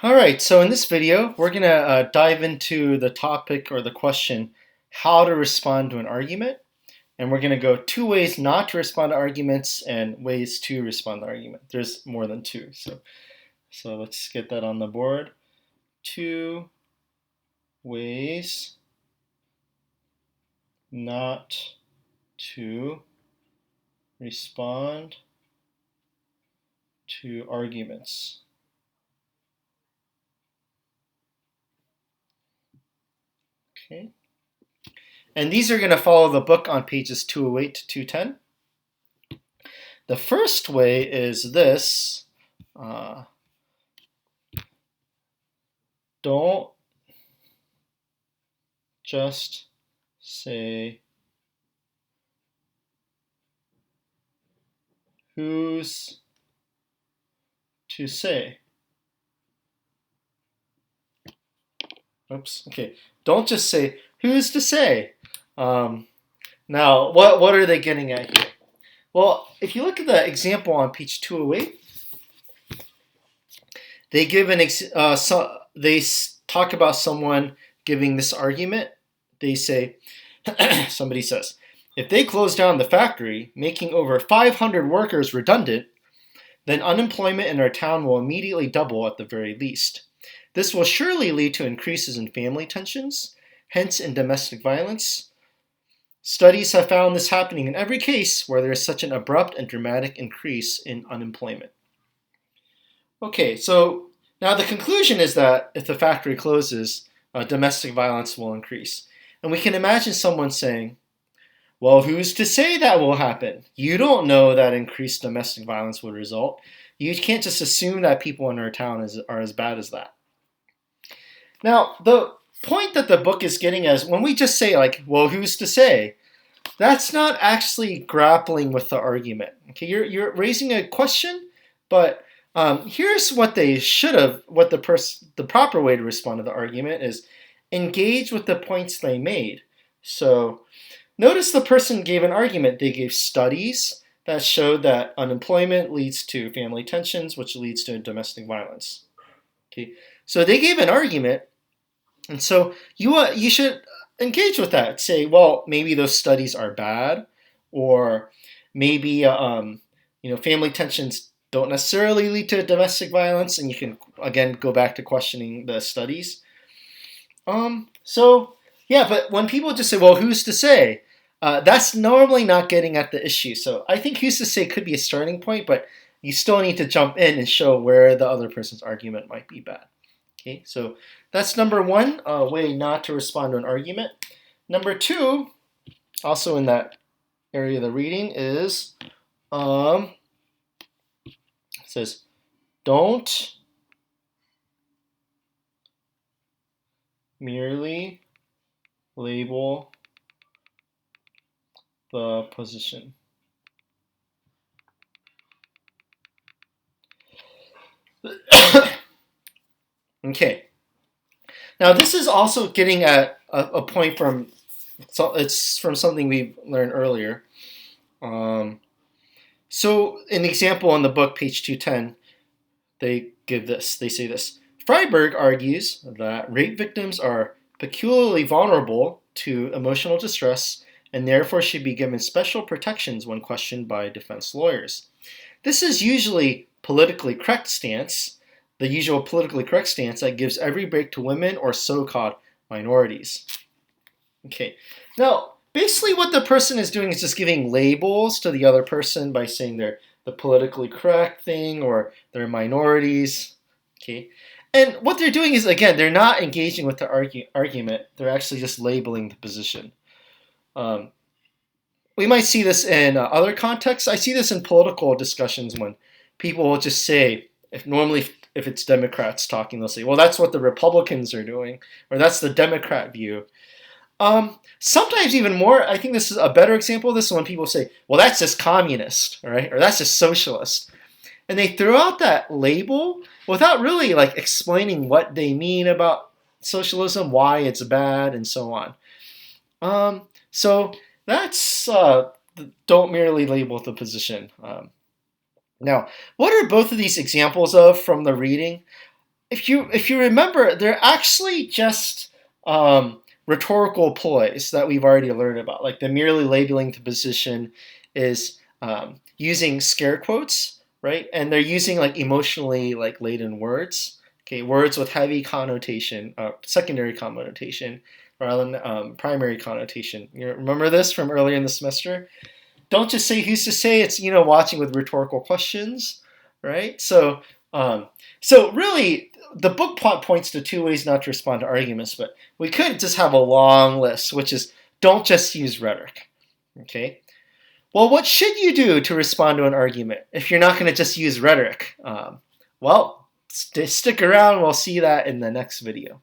All right, so in this video, we're going to dive into the topic or the question, how to respond to an argument. And we're going to go two ways not to respond to arguments and ways to respond to argument. There's more than two. So let's get that on the board. Two ways not to respond to arguments. Okay. And these are going to follow the book on pages 208 to 210. The first way is this. Don't just say who's to say. Oops. Okay. Don't just say who's to say. Now, what are they getting at here? Well, if you look at the example on page 208, they give they talk about someone giving this argument. They say, somebody says, if they close down the factory, making over 500 workers redundant, then unemployment in our town will immediately double at the very least. This will surely lead to increases in family tensions, hence in domestic violence. Studies have found this happening in every case where there is such an abrupt and dramatic increase in unemployment. Okay, so now the conclusion is that if the factory closes, domestic violence will increase. And we can imagine someone saying, well, who's to say that will happen? You don't know that increased domestic violence will result. You can't just assume that people in our town are as bad as that. Now, the point that the book is getting at is when we just say, like, well, who's to say? That's not actually grappling with the argument. Okay, you're raising a question, but here's what they should have, what the proper way to respond to the argument is engage with the points they made. So notice the person gave an argument. They gave studies that showed that unemployment leads to family tensions, which leads to domestic violence. Okay, so they gave an argument, and so you should engage with that. Say, well, maybe those studies are bad, or maybe family tensions don't necessarily lead to domestic violence, and you can again go back to questioning the studies. So yeah, but when people just say, well, who's to say? That's normally not getting at the issue. So I think who's to say could be a starting point, but you still need to jump in and show where the other person's argument might be bad. Okay, so that's number one, way not to respond to an argument. Number two, also in that area of the reading, is it says, don't merely label the position. Okay. Now this is also getting at a point from, so it's from something we learned earlier. So in the example in the book, page 210, they say this. Freiberg argues that rape victims are peculiarly vulnerable to emotional distress and therefore should be given special protections when questioned by defense lawyers. This is usually politically correct stance, the usual politically correct stance that gives every break to women or so-called minorities. Okay, now basically what the person is doing is just giving labels to the other person by saying they're the politically correct thing or they're minorities. Okay, and what they're doing is, again, they're not engaging with the argument. They're actually just labeling the position. We might see this in other contexts. I see this in political discussions when people will just say, if it's Democrats talking, they'll say, well, that's what the Republicans are doing, or that's the Democrat view. Sometimes even more, I think this is a better example of this when people say, well, that's just communist, right? Or that's just socialist. And they throw out that label without really like explaining what they mean about socialism, why it's bad, and so on. So that's don't merely label the position. Now, what are both of these examples of from the reading? if you remember, they're actually just rhetorical ploys that we've already learned about. Like the merely labeling the position is using scare quotes, right? And they're using like emotionally like laden words, okay, words with heavy connotation, secondary connotation, rather than primary connotation. You remember this from earlier in the semester? Don't just say who's to say. It's watching with rhetorical questions, right? So really, the book plot points to two ways not to respond to arguments, but we could just have a long list, which is don't just use rhetoric. Okay. Well, what should you do to respond to an argument if you're not going to just use rhetoric? Well, stick around. We'll see that in the next video.